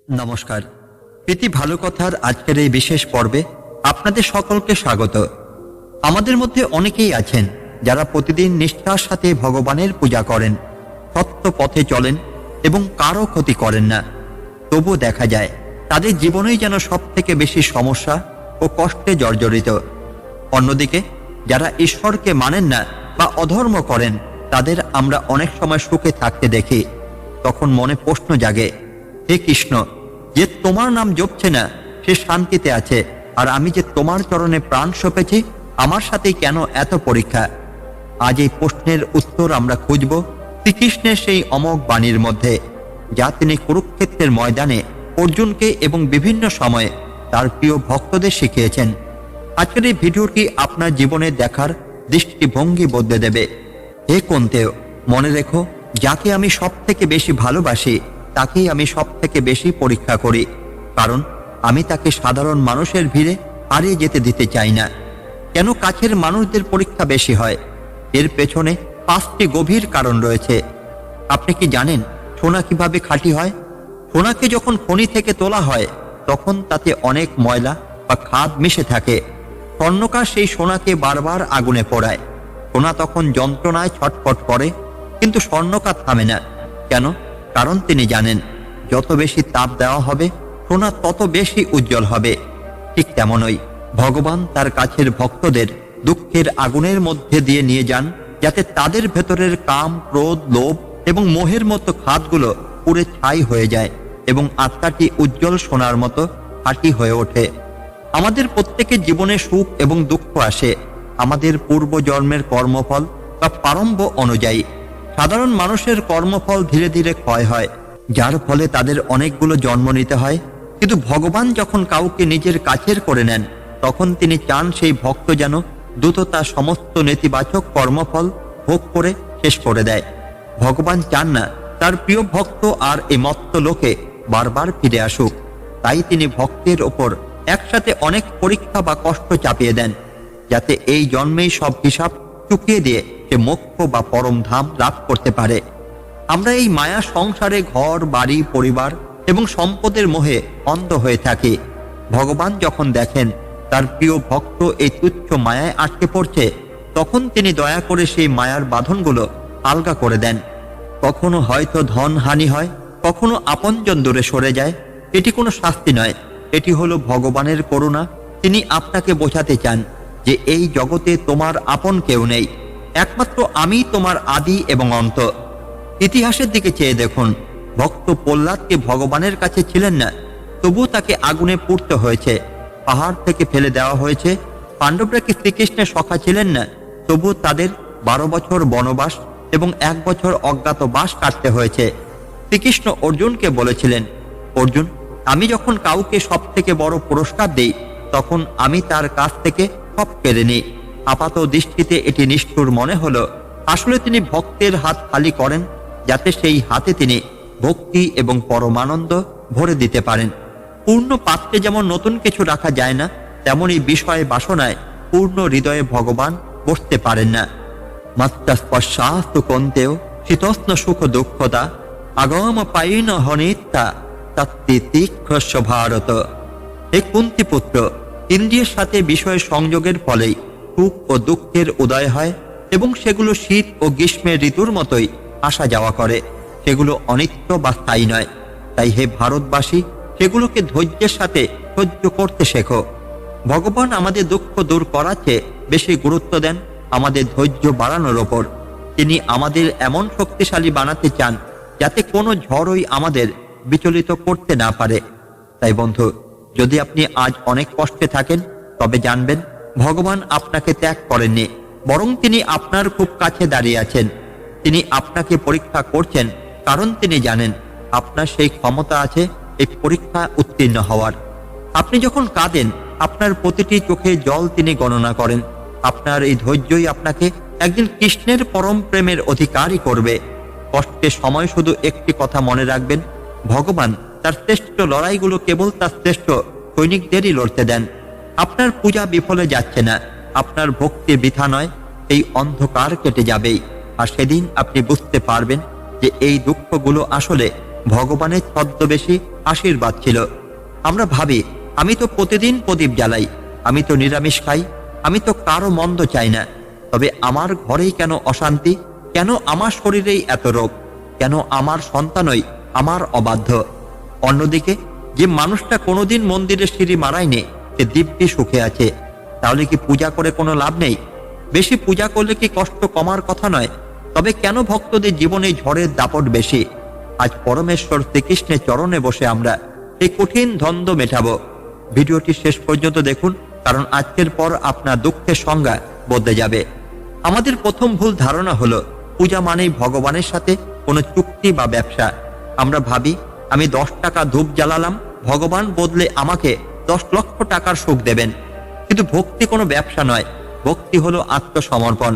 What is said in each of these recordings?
নমস্কার। প্রীতি ভালো কথার আজকের এই বিশেষ পর্বে আপনাদের সকলকে স্বাগত। আমাদের মধ্যে অনেকেই আছেন যারা প্রতিদিন নিষ্ঠার সাথে ভগবানের পূজা করেন, সত্য পথে চলেন এবং কারো ক্ষতি করেন না। তবু দেখা যায় তাদের জীবনেই যেন সব থেকে বেশি সমস্যা ও কষ্টে জর্জরিত। অন্যদিকে যারা ঈশ্বরকে মানেন না বা অধর্ম করেন, তাদের আমরা অনেক সময় সুখে থাকতে দেখি। তখন মনে প্রশ্ন জাগে, হে কৃষ্ণ, যে তোমার নাম জপছে না সে শান্তিতে আছে, আর আমি যে তোমার চরণে প্রাণ সঁপেছি, আমার সাথে কেন এত পরীক্ষা? আজ এই প্রশ্নের উত্তর আমরা খুঁজব শ্রীকৃষ্ণের সেই অমোঘ বাণীর মধ্যে, যা তিনি কুরুক্ষেত্রের ময়দানে অর্জুনকে এবং বিভিন্ন সময়ে তার প্রিয় ভক্তদের শিখিয়েছেন। আজকের এই ভিডিওটি আপনার জীবনে দেখার দৃষ্টিভঙ্গি বদলে দেবে। হে কুন্তেয়, মনে রেখো, যাকে আমি সব থেকে বেশি ভালোবাসি তাকেই আমি সব থেকে বেশি পরীক্ষা করি, কারণ আমি তাকে সাধারণ মানুষের ভিড়ে হারিয়ে যেতে দিতে চাই না। কেন কাছের মানুষদের পরীক্ষা বেশি হয়? এর পেছনে 5টি গভীর কারণ রয়েছে। আপনি কি জানেন সোনা কিভাবে খাঁটি হয়? সোনাকে যখন খনি থেকে তোলা হয় তখন তাতে অনেক ময়লা বা খাদ মিশে থাকে। স্বর্ণকার সেই সোনাকে বারবার আগুনে পোড়ায়। সোনা তখন যন্ত্রণায় ছটফট করে, কিন্তু স্বর্ণকার থামে না। কেন? কারণ তিনি জানেন যত বেশি তাপ দেওয়া হবে সোনা তত বেশি উজ্জ্বল হবে। ঠিক তেমনই ভগবান তার কাছের ভক্তদের দুঃখের আগুনের মধ্যে দিয়ে নিয়ে যান, যাতে তাদের ভেতরের কাম, ক্রোধ, লোভ এবং মোহের মতো খাদগুলো পুড়ে ছাই হয়ে যায় এবং আত্মাটি উজ্জ্বল সোনার মতো খাঁটি হয়ে ওঠে। আমাদের প্রত্যেকের জীবনে সুখ এবং দুঃখ আসে আমাদের পূর্বজন্মের কর্মফল বা প্রারম্ভ অনুযায়ী। সাধারণ মানুষের কর্মফল ধীরে ধীরে ক্ষয় হয়, যার ফলে তাদের অনেকগুলো জন্ম নিতে হয়। কিন্তু ভগবান যখন কাউকে নিজের কাছের করে নেন, তখন তিনি চান সেই ভক্ত যেন দ্রুত তার সমস্ত নেতিবাচক কর্মফল ভোগ করে শেষ করে দেয়। ভগবান চান না তার প্রিয় ভক্ত আর এই মত্ত লোকে বারবার ফিরে আসুক। তাই তিনি ভক্তের ওপর একসাথে অনেক পরীক্ষা বা কষ্ট চাপিয়ে দেন, যাতে এই জন্মেই সব হিসাব চুকিয়ে দিয়ে সে মোক্ষ বা পরম ধাম লাভ করতে পারে। আমরা এই মায়া সংসারে ঘর, বাড়ি, পরিবার এবং সম্পদের মোহে অন্ধ হয়ে থাকি। ভগবান যখন দেখেন তার প্রিয় ভক্ত এই তুচ্ছ মায়ায় আটকে পড়ছে, তখন তিনি দয়া করে সেই মায়ার বাঁধনগুলো আলগা করে দেন। কখনো হয়তো ধন হানি হয়, কখনো আপনজন দূরে সরে যায়। এটি কোনো শাস্তি নয়, এটি হলো ভগবানের করুণা। তিনি আপনাকে বোঝাতে চান যে এই জগতে তোমার আপন কেউ নেই, একমাত্র আমি তোমার আদি এবং অন্ত। ইতিহাসের দিকে চেয়ে দেখুন, ভক্ত প্রহ্লাদকে ভগবানের কাছে ছিলেন না, তবু তাকে আগুনে পুড়তে হয়েছে, পাহাড় থেকে ফেলে দেওয়া হয়েছে। পাণ্ডবরা কি শ্রীকৃষ্ণের সখা ছিলেন না, তবু তাদের 12 বছর বনবাস এবং 1 বছর অজ্ঞাতবাস কাটতে হয়েছে। শ্রীকৃষ্ণ অর্জুনকে বলেছিলেন, অর্জুন, আমি যখন কাউকে সব থেকে বড় পুরস্কার দেই, তখন আমি তার কাছ থেকে সব কেড়ে নিই। আপাত দৃষ্টিতে এটি নিষ্ঠুর মনে হলো, আসলে তিনি ভক্তের হাত খালি করেন, যাতে সেই হাতে তিনি ভক্তি এবং পরমানন্দ ভরে দিতে পারেন। পূর্ণ পাত্রে যেমন নতুন কিছু রাখা যায় না, তেমনই বিষয় বাসনায় পূর্ণ হৃদয়ে ভগবান বসতে পারেন না। মাত্রা স্পর্শাস্তু কন্তেও শীতস্ন সুখ দুঃখদা আগম পাইন হনিত্যা তাত্ত্বিতীক্ষ ভারত। হে কুন্তি পুত্র, ইন্দ্রিয়ের সাথে বিষয় সংযোগের ফলেই সুখ ও দুঃখের উদয় হয় এবং সেগুলো শীত ও গ্রীষ্মের ঋতুর মতোই আসা যাওয়া করে। সেগুলো অনিত্য বা স্থায়ী নয়। তাই হে ভারতবাসী, সেগুলোকে ধৈর্যের সাথে সহ্য করতে শেখো। ভগবান আমাদের দুঃখ দূর করার চেয়ে বেশি গুরুত্ব দেন আমাদের ধৈর্য বাড়ানোর ওপর। তিনি আমাদের এমন শক্তিশালী বানাতে চান যাতে কোনো ঝড়ই আমাদের বিচলিত করতে না পারে। তাই বন্ধু, যদি আপনি আজ অনেক কষ্টে থাকেন, তবে জানবেন ভগবান আপনাকে ত্যাগ করেননি, বরং তিনি আপনার খুব কাছে দাঁড়িয়ে আছেন। তিনি আপনাকে পরীক্ষা করছেন, কারণ তিনি জানেন আপনার সেই ক্ষমতা আছে এই পরীক্ষা উত্তীর্ণ হওয়ার। আপনি যখন কাঁদেন, আপনার প্রতিটি চোখে জল তিনি গণনা করেন। আপনার এই ধৈর্যই আপনাকে একদিন কৃষ্ণের পরম প্রেমের অধিকারী করবে। কষ্টের সময় শুধু একটি কথা মনে রাখবেন, ভগবান তার শ্রেষ্ঠ লড়াইগুলো কেবল তার শ্রেষ্ঠ সৈনিকদেরই লড়তে দেন। আপনার পূজা বিফলে যাচ্ছে না, আপনার ভক্তি বৃথা নয়। এই অন্ধকার কেটে যাবেই, আর সেদিন আপনি বুঝতে পারবেন যে এই দুঃখগুলো আসলে ভগবানের ছদ্মবেশী আশীর্বাদ ছিল। আমরা ভাবি, আমি তো প্রতিদিন প্রদীপ জ্বালাই, আমি তো নিরামিষ খাই, আমি তো কারো মন্দ চাই না, তবে আমার ঘরেই কেন অশান্তি, কেন আমার শরীরেই এত রোগ, কেন আমার সন্তানই আমার অবাধ্য? অন্যদিকে যে মানুষটা কোনোদিন মন্দিরে সিঁড়ি মারায়নি, সে দিব্যি সুখে আছে। তাহলে কি পূজা করে কোনো লাভ নেই? বেশি পূজা করলে কি কষ্ট কমার কথা নয়? তবে কেন ভক্তদের জীবনে ঝড়ের দাপট বেশি? আজ পরমেশ্বর শ্রীকৃষ্ণের চরণে বসে আমরা এই কঠিন দ্বন্দ্ব মেটাবো। ভিডিওটি শেষ পর্যন্ত দেখুন, কারণ আজকের পর আপনার দুঃখের সংজ্ঞা বদলে যাবে। আমাদের প্রথম ভুল ধারণা হলো পূজা মানেই ভগবানের সাথে কোনো চুক্তি বা ব্যবসা। আমরা ভাবি, আমি 10 টাকা ধূপ জ্বালালাম, ভগবান বদলে আমাকে 10 লক্ষ টাকার সুখ দেবেন। কিন্তু ভক্তি কোনো ব্যবসা নয়, ভক্তি হলো আত্মসমর্পণ।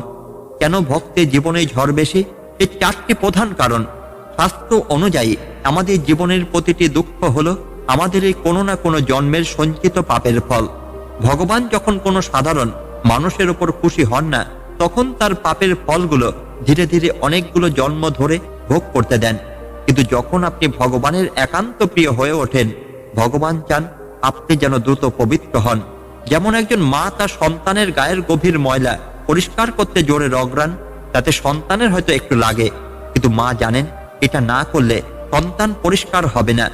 কেন ভক্তের জীবনে ঝড় বেশি? এর 4টি প্রধান কারণ। শাস্ত্র অনুযায়ী আমাদের জীবনের প্রতিটি দুঃখ হলো আমাদের এই কোনো না কোনো জন্মের সঞ্চিত পাপের ফল। ভগবান যখন কোনো সাধারণ মানুষের উপর খুশি হন না, তখন তার পাপের ফলগুলো ধীরে ধীরে অনেকগুলো জন্ম ধরে ভোগ করতে দেন। কিন্তু যখন আপনি ভগবানের একান্ত প্রিয় হয়ে ওঠেন, ভগবান চান আপনি যেন দ্রুত পবিত্র হন। যেমন একজন মা তার সন্তানের গায়ের গভীর ময়লা পরিষ্কার করতে জোরে রগড়ান, তাতে সন্তানের হয়তো একটু লাগে, কিন্তু মা জানেন এটা না করলে সন্তান পরিষ্কার হবে না।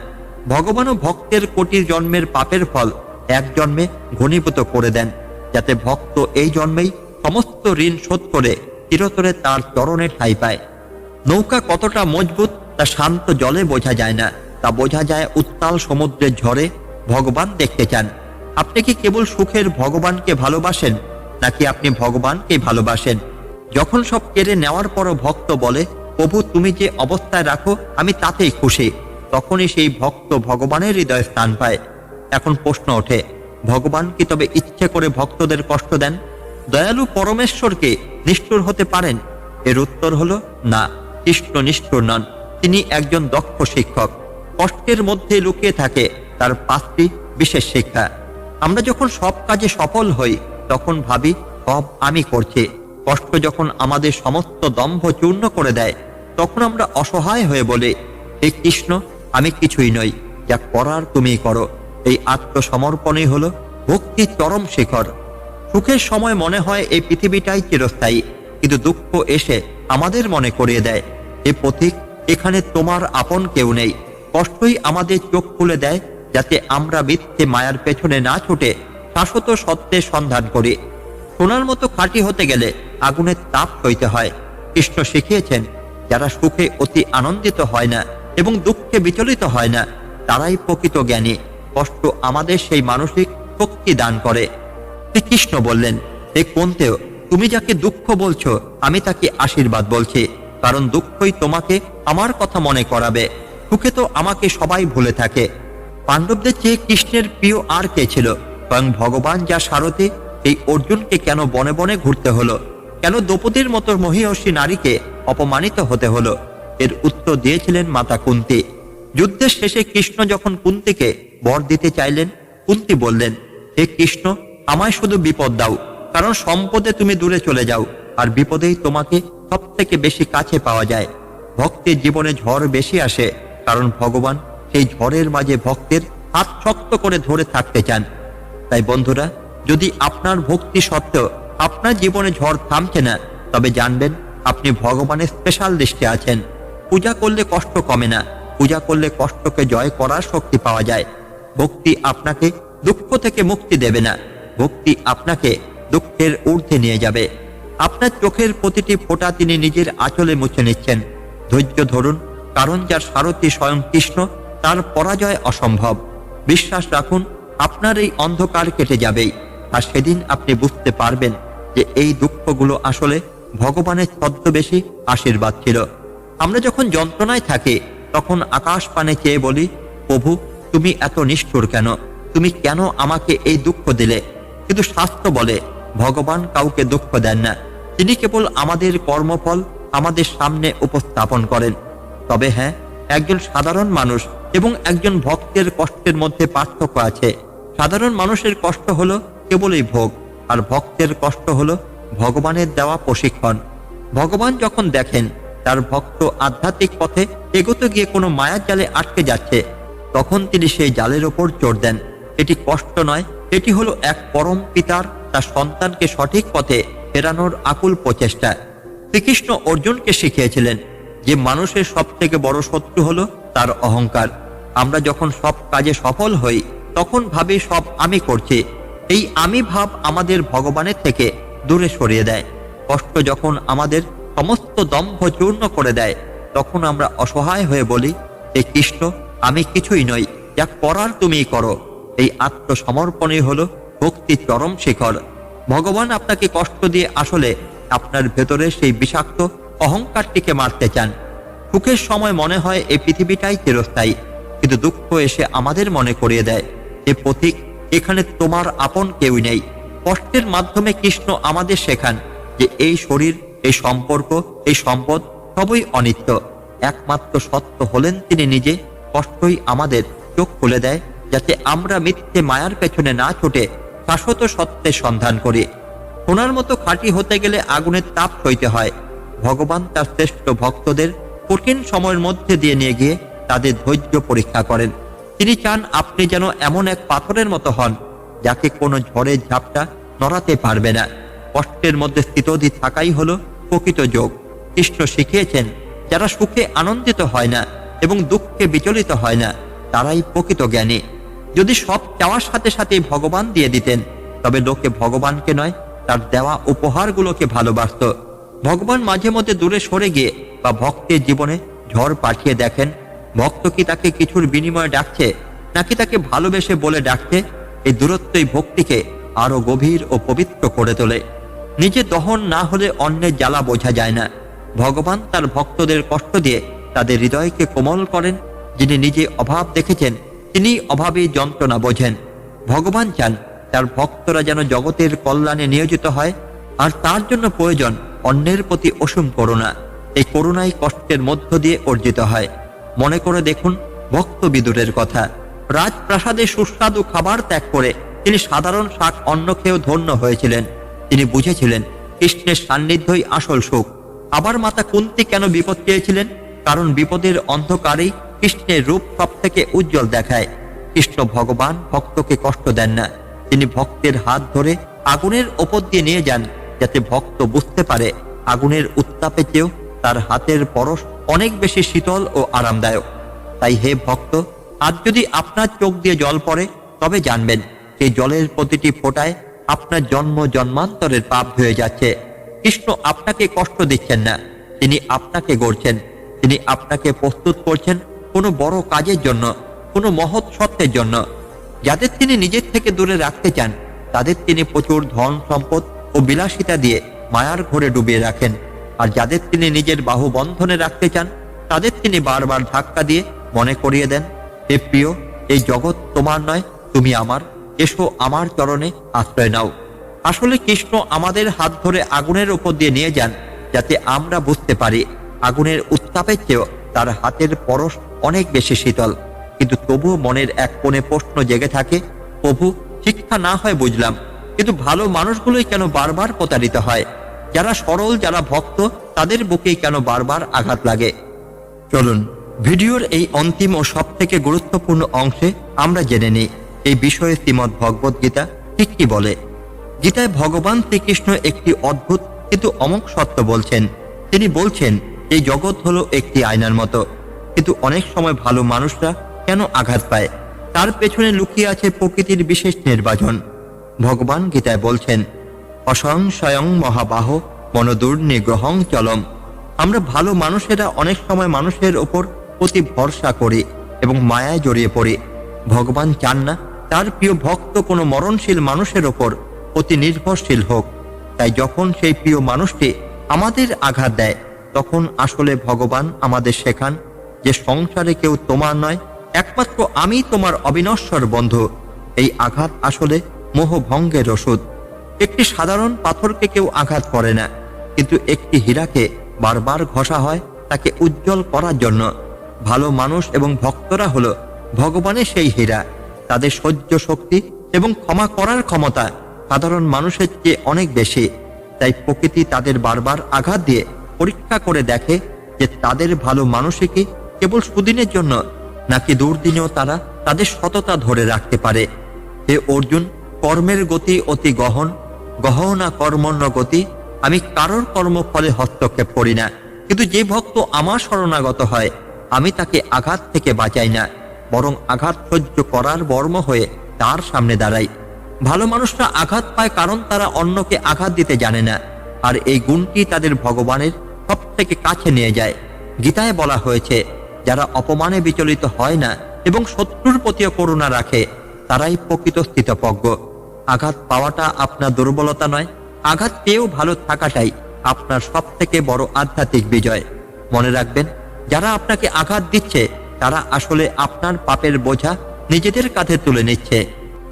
ভগবানও ভক্তের কোটি জন্মের পাপের ফল এক জন্মে ঘনীভূত করে দেন, যাতে ভক্ত এই জন্মেই সমস্ত ঋণ শোধ করে চিরতরে তার চরণে ঠাঁই পায়। নৌকা কতটা মজবুত তা শান্ত জলে বোঝা যায় না, তা বোঝা যায় উত্তাল সমুদ্রের ঝড়ে। ভগবান দেখতে চান আপনি কি কেবল সুখের ভগবানকে ভালোবাসেন, নাকি আপনি ভগবানকে ভালোবাসেন। যখন সব কেড়ে নেওয়ার পরও ভক্ত বলে, প্রভু তুমি যে অবস্থায় রাখো আমি তাতেই খুশি, তখনই সেই ভক্ত ভগবানের হৃদয়ে স্থান পায়। এখন প্রশ্ন ওঠে, ভগবান কি তবে ইচ্ছে করে ভক্তদের কষ্ট দেন? দয়ালু পরমেশ্বরকে নিষ্ঠুর হতে পারেন? এর উত্তর হলো না, কৃষ্ণ নিষ্ঠুর নন, তিনি একজন দক্ষ শিক্ষক। কষ্টের মধ্যে লুকিয়ে থাকে তার 5টি বিশেষ শিক্ষা। আমরা যখন সব কাজে সফল হই, তখন ভাবি সব আমি করছি। কষ্ট যখন আমাদের সমস্ত দম্ভ চূর্ণ করে দেয়, তখন আমরা অসহায় হয়ে বলি, হে কৃষ্ণ আমি কিছুই নই, যা করার তুমিই করো। এই আত্মসমর্পণই হলো ভক্তির চরম শিখর। সুখের সময় মনে হয় এই পৃথিবীটাই চিরস্থায়ী, কিন্তু দুঃখ এসে আমাদের মনে করিয়ে দেয়, এ পথিক এখানে তোমার আপন কেউ নেই। কষ্টই আমাদের চোখ খুলে দেয়, যাতে আমরা মিথ্যে মায়ার পেছনে না ছুটে শাশ্বত সত্যের সন্ধান করি। সোনার মতো খাঁটি হতে গেলে আগুনের তাপ সইতে হয়। কৃষ্ণ শিখিয়েছেন, যারা সুখে অতি আনন্দিত হয় না এবং দুঃখে বিচলিত হয় না, তারাই প্রকৃত জ্ঞানী। কষ্ট আমাদের সেই মানসিক শক্তি দান করে। শ্রীকৃষ্ণ বললেন, হে কুন্তেয়, তুমি যাকে দুঃখ বলছো আমি তাকে আশীর্বাদ বলছি, কারণ দুঃখই তোমাকে আমার কথা মনে করাবে। সুখে তো আমাকে সবাই ভুলে থাকে। পাণ্ডবদের চেয়ে কৃষ্ণের প্রিয় আর কে ছিল? স্বয়ং ভগবান যা সারথি, এই অর্জুনকে কেন বনে বনে ঘুরতে হলো? কেন দ্রৌপদীর মতো মহিয়সী নারীকে অপমানিত হতে হলো? এর উত্তর দিয়েছিলেন মাতা কুন্তী। যুদ্ধের শেষে কৃষ্ণ যখন কুন্তীকে বর দিতে চাইলেন, কুন্তী বললেন, হে কৃষ্ণ আমায় শুধু বিপদ দাও, কারণ সম্পদে তুমি দূরে চলে যাও, আর বিপদেই তোমাকে সব থেকে বেশি কাছে পাওয়া যায়। ভক্তের জীবনে ঝড় বেশি আসে, কারণ ভগবান সেই ঝড়ের মাঝে ভক্তের হাত শক্ত করে ধরে থাকতে চান। তাই বন্ধুরা, যদি আপনার ভক্তি সত্ত্বেও আপনার জীবনে ঝড় থামছে না, তবে জানবেন আপনি ভগবানের স্পেশাল লিস্টে আছেন। পূজা করলে কষ্ট কমে না, পূজা করলে কষ্টকে জয় করার শক্তি পাওয়া যায়। ভক্তি আপনাকে দুঃখ থেকে মুক্তি দেবে না, ভক্তি আপনাকে দুঃখের ঊর্ধ্বে নিয়ে যাবে। আপনার চোখের প্রতিটি ফোঁটা তিনি নিজের আঁচলে মুছে নিচ্ছেন। ধৈর্য ধরুন, কারণ যার সারথি স্বয়ং কৃষ্ণ, তার পরাজয় অসম্ভব। বিশ্বাস রাখুন, আপনার এই অন্ধকার কেটে যাবেই, আর সেদিন আপনি বুঝতে পারবেন যে এই দুঃখগুলো আসলে ভগবানের ছদ্মবেশী আশীর্বাদ ছিল। আমরা যখন যন্ত্রণায় থাকি, তখন আকাশ পানে চেয়ে বলি, প্রভু তুমি এত নিষ্ঠুর কেন? তুমি কেন আমাকে এই দুঃখ দিলে? কিন্তু শাস্ত্র বলে, ভগবান কাউকে দুঃখ দেন না, তিনি কেবল আমাদের কর্মফল আমাদের সামনে উপস্থাপন করেন। তবে হ্যাঁ, একজন সাধারণ মানুষ এবং একজন ভক্তের কষ্টের মধ্যে পার্থক্য আছে। সাধারণ মানুষের কষ্ট হলো কেবলই ভোগ, আর ভক্তের কষ্ট হলো ভগবানের দেওয়া প্রশিক্ষণ। ভগবান যখন দেখেন তার ভক্ত আধ্যাত্মিক পথে এগোতে গিয়ে কোনো মায়ার জালে আটকে যাচ্ছে, তখন তিনি সেই জালের ওপর জোর দেন। এটি কষ্ট নয়, এটি হলো এক পরম পিতার তার সন্তানকে সঠিক পথে ফেরানোর আকুল প্রচেষ্টা। শ্রীকৃষ্ণ অর্জুনকে শিখিয়েছিলেন যে মানুষের সব থেকে বড় শত্রু হলো তার অহংকার। আমরা যখন সব কাজে সফল হই তখন ভাবি সব আমি করছি। এই আমি ভাব আমাদের ভগবানের থেকে দূরে সরিয়ে দেয়। কষ্ট যখন আমাদের সমস্ত দম্ভ চূর্ণ করে দেয় তখন আমরা অসহায় হয়ে বলি, হে কৃষ্ণ, আমি কিছুই নই, যা করার তুমিই করো। এই আত্মসমর্পণই হলো ভক্তির চরম শিখর। ভগবান আপনাকে কষ্ট দিয়ে আসলে আপনার ভেতরে সেই বিষাক্ত অহংকারটিকে মারতে চান। সুখের সময় মনে হয় এই পৃথিবীটাই চিরস্থায়ী, কিন্তু দুঃখ এসে আমাদের মনে করিয়ে দেয়, এ পথিক, এখানে তোমার আপন কেউই নেই। কষ্টের মাধ্যমে কৃষ্ণ আমাদের শেখান যে এই শরীর, এই সম্পর্ক, এই সম্পদ সবই অনিত্য। একমাত্র সত্য হলেন তিনি নিজে। কষ্টই আমাদের চোখ খুলে দেয় যাতে আমরা মিথ্যে মায়ার পেছনে না ছুটে শাশ্বত সত্যের সন্ধান করি। সোনার মতো খাঁটি হতে গেলে আগুনের তাপ সইতে হয়। ভগবান তার শ্রেষ্ঠ ভক্তদের কঠিন সময়ের মধ্যে দিয়ে নিয়ে গিয়ে তাদের ধৈর্য পরীক্ষা করেন। তিনি চান আপনি যেন এমন এক পাথরের মতো হন যাকে কোনো ঝড়ের ঝাপটা নড়াতে পারবে না। কষ্টের মধ্যে স্থিতধি থাকাই হলো প্রকৃত যোগ। কৃষ্ণ শিখিয়েছেন, যারা সুখে আনন্দিত হয় না এবং দুঃখে বিচলিত হয় না তারাই প্রকৃত জ্ঞানী। যদি সব চাওয়ার সাথে সাথে ভগবান দিয়ে দিতেন তবে লোকে ভগবানকে নয়, তার দেওয়া উপহারগুলোকে ভালোবাসত। ভগবান মাঝে মধ্যে দূরে সরে গিয়ে বা ভক্তের জীবনে ঝড় পাঠিয়ে দেখেন, ভক্ত কি তাকে কিছুর বিনিময়ে ডাকছে নাকি তাকে ভালোবেসে বলে ডাকছে। এই দূরত্বই ভক্তিকে আরো গভীর ও পবিত্র করে তোলে। নিজে দহন না হলে অন্যের জ্বালা বোঝা যায় না। ভগবান তার ভক্তদের কষ্ট দিয়ে তাদের হৃদয়কে কোমল করেন। যিনি নিজে অভাব দেখেছেন তিনি অভাবেই যন্ত্রণা বোঝেন। ভগবান চান তার ভক্তরা যেন জগতের কল্যাণে নিয়োজিত হয়, আর তার জন্য প্রয়োজন অন্যের প্রতি অসীম করুণা। এই করুণাই কষ্টের মধ্য দিয়ে অর্জিত হয়। মনে করে দেখুন ভক্ত বিদুরের কথা। রাজপ্রাসাদে সুস্বাদু খাবার ত্যাগ করে তিনি সাধারণ শাক অন্ন খেয়েও ধন্য হয়েছিলেন। তিনি বুঝেছিলেন কৃষ্ণের সান্নিধ্যই আসল সুখ। আবার মাতা কুন্তী কেন বিপদ চেয়েছিলেন? কারণ বিপদের অন্ধকারেই কৃষ্ণের রূপ সব থেকে উজ্জ্বল দেখায়। কৃষ্ণ ভগবান ভক্তকে কষ্ট দেন না, তিনি ভক্তের হাত ধরে আগুনের ওপর দিয়ে নিয়ে যান, যাতে ভক্ত বুঝতে পারে আগুনের উত্তাপে চেয়েও তার হাতের পরশ অনেক বেশি শীতল ও আরামদায়ক। তাই হে ভক্ত, আজ যদি আপনার চোখ দিয়ে জল পড়ে তবে জানবেন সেই জলের প্রতিটি ফোঁটায় আপনার জন্ম জন্মান্তরের পাপ ধুয়ে যাচ্ছে। কৃষ্ণ আপনাকে কষ্ট দিচ্ছেন না, তিনি আপনাকে গড়ছেন। তিনি আপনাকে প্রস্তুত করছেন কোনো বড় কাজের জন্য, কোনো মহৎ সত্যের জন্য। যাদের তিনি নিজের থেকে দূরে রাখতে চান তাদের তিনি প্রচুর ধন সম্পদ ও বিলাসিতা দিয়ে মায়ার ঘোরে ডুবিয়ে রাখেন। আর যাদের তিনি নিজের বাহু বন্ধনে রাখতে চান তাদের তিনি বারবার ধাক্কা দিয়ে মনে করিয়ে দেন, হে প্রিয়, এই জগৎ তোমার নয়, তুমি আমার, এসো আমার চরণে আশ্রয় নাও। আসলে কৃষ্ণ আমাদের হাত ধরে আগুনের উপর দিয়ে নিয়ে যান যাতে আমরা বুঝতে পারি আগুনের উত্তাপের চেয়েও তার হাতের পরশ অনেক বেশি শীতল। কিন্তু তবুও মনের এক কোণে প্রশ্ন জেগে থাকে, প্রভু, শিক্ষা না হয় বুঝলাম, কিন্তু ভালো মানুষগুলোই কেন বারবার প্রতারিত হয়? যারা সরল, যারা ভক্ত, তাদের বুকেই কেন বারবার আঘাত লাগে? চলুন ভিডিওর এই অন্তিম ও সব থেকে গুরুত্বপূর্ণ অংশে আমরা জেনে নিই এই বিষয়ে শ্রীমদ্ ভগবত গীতা ঠিক কি বলে। গীতায় ভগবান শ্রীকৃষ্ণ একটি অদ্ভুত কিন্তু অমোঘ সত্য বলছেন। তিনি বলছেন এই জগৎ হলো একটি আয়নার মতো, কিন্তু অনেক সময় ভালো মানুষরা কেন আঘাত পায়? তার পেছনে লুকিয়ে আছে প্রকৃতির বিশেষ নির্বাচন। ভগবান গীতায় বলছেন, অসংশয়ং মহাবাহ মনোদুর্নিগ্রহং চলম। আমরা ভালো মানুষেরা অনেক সময় মানুষের ওপর অতি ভরসা করি এবং মায়ায় জড়িয়ে পড়ি। ভগবান চান না তার প্রিয় ভক্ত কোনো মরণশীল মানুষের ওপর অতি নির্ভরশীল হোক। তাই যখন সেই প্রিয় মানুষটি আমাদের আঘাত দেয় তখন আসলে ভগবান আমাদের শেখান যে সংসারে কেউ তোমার নয়, একমাত্র আমি তোমার অবিনশ্বর বন্ধু। এই আঘাত আসলে মোহভঙ্গের ওষুধ। একটি সাধারণ পাথরকে কেউ আঘাত করে না, কিন্তু একটি হীরাকে বারবার ঘষা হয় তাকে উজ্জ্বল করার জন্য। ভালো মানুষ এবং ভক্তরা হলো ভগবানের সেই হীরা। তাদের সহ্য শক্তি এবং ক্ষমা করার ক্ষমতা সাধারণ মানুষের চেয়ে অনেক বেশি। তাই প্রকৃতি তাদের বারবার আঘাত দিয়ে পরীক্ষা করে দেখে যে তাদের ভালো মানুষই কি কেবল সুদিনের জন্য, নাকি দুর্দিনেও তারা তাদের সততা ধরে রাখতে পারে। হে অর্জুন, কর্মের গতি অতি গহন, গহনা কর্মণ্য গতি। আমি কারোর কর্মফলে হস্তক্ষেপ করি না, কিন্তু যে ভক্ত আমার শরণাগত হয় আমি তাকে আঘাত থেকে বাঁচাই না, বরং আঘাত সহ্য করার বর্ম হয়ে তার সামনে দাঁড়াই। ভালো মানুষরা আঘাত পায় কারণ তারা অন্যকে আঘাত দিতে জানে না, আর এই গুণটি তাদের ভগবানের সব থেকে কাছে নিয়ে যায়। গীতায় বলা হয়েছে, যারা অপমানে বিচলিত হয় না এবং শত্রুর প্রতিও করুণা রাখে তারাই প্রকৃত স্থিতপ্রজ্ঞ। আঘাত পাওয়াটা আপনার দুর্বলতা নয়, আঘাত পেয়েও ভালো থাকাটাই আপনার সব থেকে বড় আধ্যাত্মিক বিজয়। মনে রাখবেন, যারা আপনাকে আঘাত দিচ্ছে তারা আসলে আপনার পাপের বোঝা নিজেদের কাঁধে তুলে নিচ্ছে,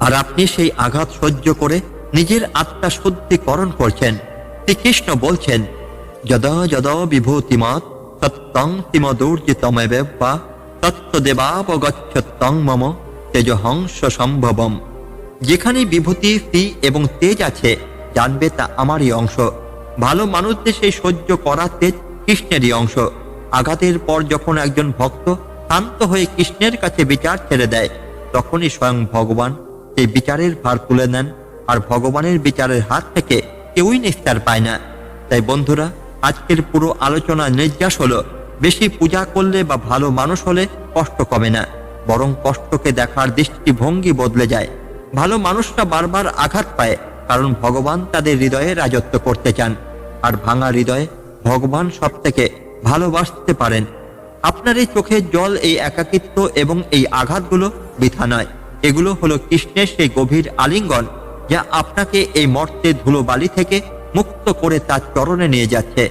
আর আপনি সেই আঘাত সহ্য করে নিজের আত্মা শুদ্ধিকরণ করছেন। শ্রীকৃষ্ণ বলছেন, যদ যদ বিভূতিমৎ সত্যং তিমদূর্জিতমেব বা তত্ত্বদেবাবগচ্ছত্যং মম তেজহংস সম্ভবম। যেখানে বিভূতি, ফি এবং তেজ আছে জানবে তা আমারই অংশ। ভালো মানুষদের সেই সহ্য করা তেজ কৃষ্ণেরই অংশ। আঘাতের পর যখন একজন ভক্ত শান্ত হয়ে কৃষ্ণের কাছে বিচার ছেড়ে দেয়, তখনই স্বয়ং ভগবান সেই বিচারের ভার তুলে নেন, আর ভগবানের বিচারের হাত থেকে কেউই নিস্তার পায় না। তাই বন্ধুরা, আজকের পুরো আলোচনা নির্যাস হলো, বেশি পূজা করলে বা ভালো মানুষ হলে কষ্ট কমে না, বরং কষ্টকে দেখার দৃষ্টিভঙ্গি বদলে যায়। ভালো মানুষরা বারবার আঘাত পায় কারণ ভগবান তাদের হৃদয়ে রাজত্ব করতে চান, আর ভাঙা হৃদয়ে ভগবান সব থেকে ভালোবাসতে পারেন। আপনার এই চোখের জল, এই একাকিত্ব এবং এই আঘাতগুলো বৃথা নয়, এগুলো হলো কৃষ্ণের সেই গভীর আলিঙ্গন যা আপনাকে এই মর্ত্যের ধুলোবালি থেকে মুক্ত করে তার চরণে নিয়ে যাচ্ছে।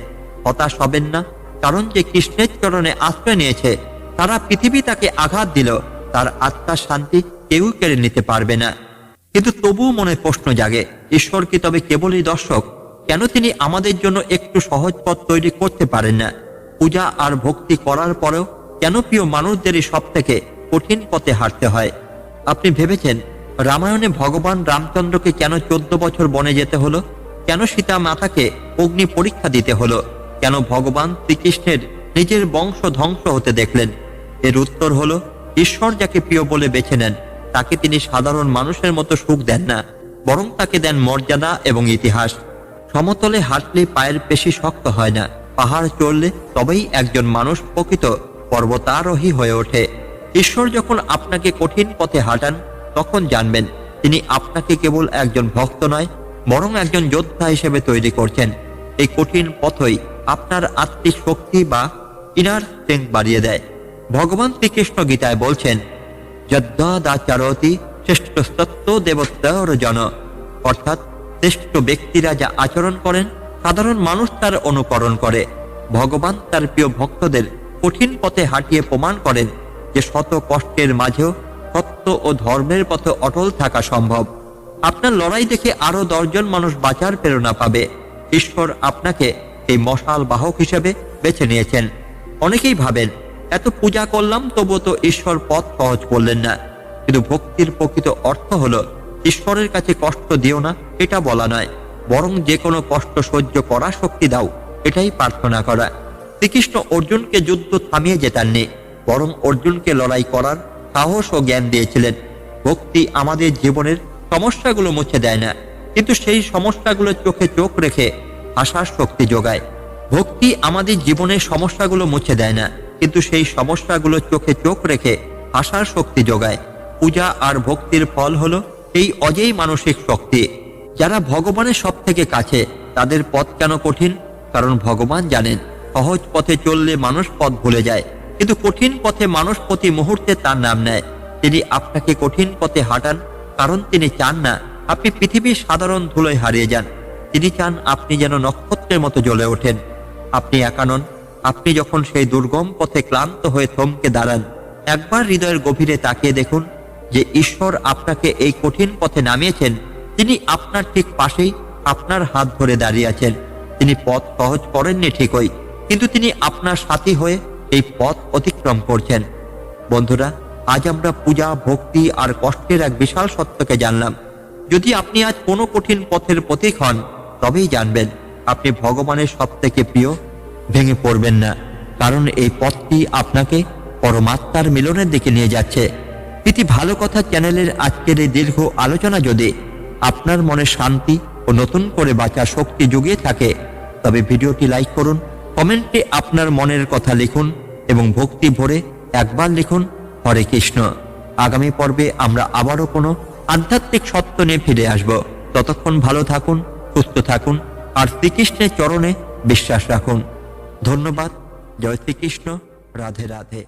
হতাশ হবেন না, কারণ যে কৃষ্ণের চরণে আশ্রয় নিয়েছে সারা পৃথিবী তাকে আঘাত দিল, তার আত্মার শান্তি কেউ কেড়ে নিতে পারবে না। কিন্তু তবুও মনে প্রশ্ন জাগে, ঈশ্বর কি তবে কেবলই দর্শক? কেন তিনি আমাদের জন্য একটু সহজ পথ তৈরি করতে পারেন না? পূজা আর ভক্তি করার পরেও কেন প্রিয় মানুষদেরই সব থেকে কঠিন পথে হাঁটতে হয়? আপনি ভেবেছেন রামায়ণে ভগবান রামচন্দ্রকে কেন 14 বছর বনে যেতে হলো? কেন সীতা মাতাকে অগ্নি পরীক্ষা দিতে হলো? কেন ভগবান শ্রীকৃষ্ণের নিজের বংশ ধ্বংস হতে দেখলেন? এর উত্তর হলো, ঈশ্বর যাকে প্রিয় বলে বেছে নেন তাকে তিনি সাধারণ মানুষের মতো সুখ দেন না, বরং তাকে দেন মর্যাদা এবং ইতিহাস। সমতলে হাঁটলে পায়ের পেশি শক্ত হয় না, পাহাড় চড়লে তবেই একজন মানুষ প্রকৃত পর্বতারোহী হয়ে ওঠে। ঈশ্বর যখন আপনাকে কঠিন পথে হাঁটান, তখন জানবেন তিনি আপনাকে কেবল একজন ভক্ত নয়, বরং একজন যোদ্ধা হিসেবে তৈরি করছেন। এই কঠিন পথই আপনার আত্মিক শক্তি বা ইনার স্ট্রেংথ বাড়িয়ে দেয়। ভগবান শ্রীকৃষ্ণ গীতায় বলছেন, যদ্দাচারতি শ্রেষ্ঠ সত্য দেবতার জন, অর্থাৎ শ্রেষ্ঠ ব্যক্তিরা যা আচরণ করেন সাধারণ মানুষ তার অনুকরণ করে। ভগবান তার প্রিয় ভক্তদের কঠিন পথে হাঁটিয়ে প্রমাণ করেন যে শত কষ্টের মাঝেও সত্য ও ধর্মের পথে অটল থাকা সম্ভব। আপনার লড়াই দেখে আরো 10 জন মানুষ বাঁচার প্রেরণা পাবে। ঈশ্বর আপনাকে এই মশাল বাহক হিসেবে বেছে নিয়েছেন। অনেকেই ভাবেন, এত পূজা করলাম তবুও তো ঈশ্বর পথ সহজ করলেন না। কিন্তু ভক্তির প্রকৃত অর্থ হলো ঈশ্বরের কাছে কষ্ট দিও না এটা বলা নয়, বরং যে কোনো কষ্ট সহ্য করার শক্তি দাও এটাই প্রার্থনা করা। শ্রীকৃষ্ণ অর্জুনকে যুদ্ধ থামিয়ে যেতেননি, বরং অর্জুনকে লড়াই করার সাহস ও জ্ঞান দিয়েছিলেন। ভক্তি আমাদের জীবনের সমস্যাগুলো মুছে দেয় না, কিন্তু সেই সমস্যাগুলো চোখে চোখ রেখে হাসার শক্তি যোগায়। ভক্তি আমাদের জীবনের সমস্যাগুলো মুছে দেয় না, কিন্তু সেই সমস্যাগুলো চোখে চোখ রেখে হাসার শক্তি যোগায়। পূজা আর ভক্তির ফল হলো এই অজেয় মানসিক শক্তি। যারা ভগবানের সব থেকে কাছে তাদের পথ কেন কঠিন? কারণ ভগবান জানেন সহজ পথে চললে মানুষ পথ ভুলে যায়, কিন্তু কঠিন পথে মানুষ প্রতি মুহূর্তে তার নাম নেয়। তিনি আপনাকে কঠিন পথে হাঁটান কারণ তিনি চান না আপনি পৃথিবীর সাধারণ ধুলোয় হারিয়ে যান। তিনি চান আপনি যেন নক্ষত্রের মতো জ্বলে ওঠেন। আপনি একা নন। আপনি যখন সেই দুর্গম পথে ক্লান্ত হয়ে থমকে দাঁড়ান, একবার হৃদয়ের গভীরে তাকিয়ে দেখুন যে ঈশ্বর আপনাকে এই কঠিন পথে নামিয়েছেন। তিনি আপনার ঠিক পাশেই আপনার হাত ধরে দাঁড়িয়ে আছেন। তিনি পথ সহজ করেননি ঠিকই, কিন্তু তিনি আপনার সাথী হয়ে এই পথ অতিক্রম করছেন। বন্ধুরা, আজ আমরা পূজা, ভক্তি আর কষ্টের এক বিশাল সত্যকে জানলাম। যদি আপনি আজ কোনো কঠিন পথের পথিক হন, তবেই জানবেন আপনি ভগবানের সব থেকে প্রিয়। ভেঙে পড়বেন না, কারণ এই পথটি আপনাকে পরমাত্মার মিলনের দিকে নিয়ে যাচ্ছে। প্রীতি ভালো কথা চ্যানেলের আজকের এই দীর্ঘ আলোচনা যদি আপনার মনে শান্তি ও নতুন করে বাঁচার শক্তি জুগিয়ে থাকে, তবে ভিডিওটি লাইক করুন, কমেন্টে আপনার মনের কথা লিখুন এবং ভক্তি ভরে একবার লিখুন হরে কৃষ্ণ। আগামী পর্বে আমরা আবারও কোনো আধ্যাত্মিক সত্য নিয়ে ফিরে আসব। ততক্ষণ ভালো থাকুন, সুস্থ থাকুন আর শ্রীকৃষ্ণের চরণে বিশ্বাস রাখুন। ধন্যবাদ। জয় শ্রীকৃষ্ণ। রাধে রাধে।